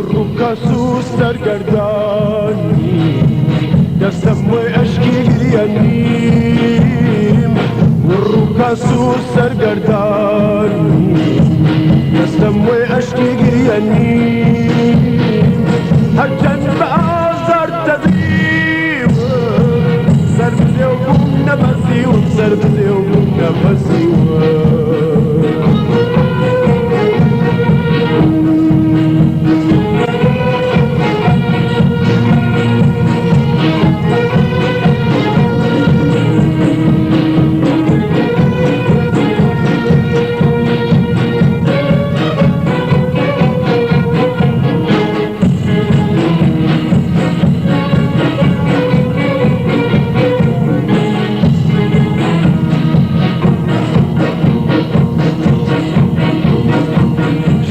والركاس سرقرداني دستم واشكي اليمين والركاس سرقرداني دستم واشكي اليمين هجن بازار تدريب سربزي وقوم نفسي وسربزي وقوم نفسي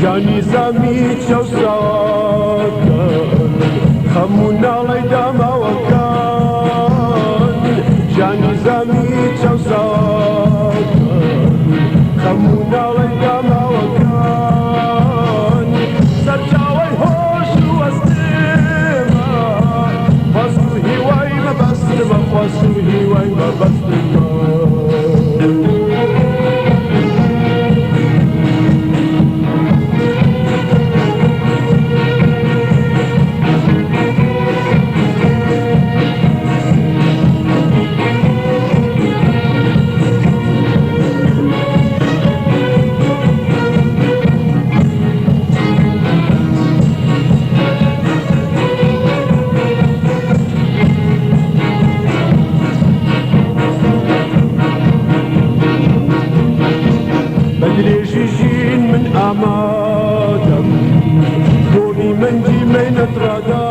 جانی زمی چو ساکن خمون علی دم وکن جانی زمی چو ساکن خمون علی دم وکن سرجاوی هوش و استما خواستو هیوای مبستما خواستو هیوای مبستما بدريجيجين من أمادم دوني من دي من ترادا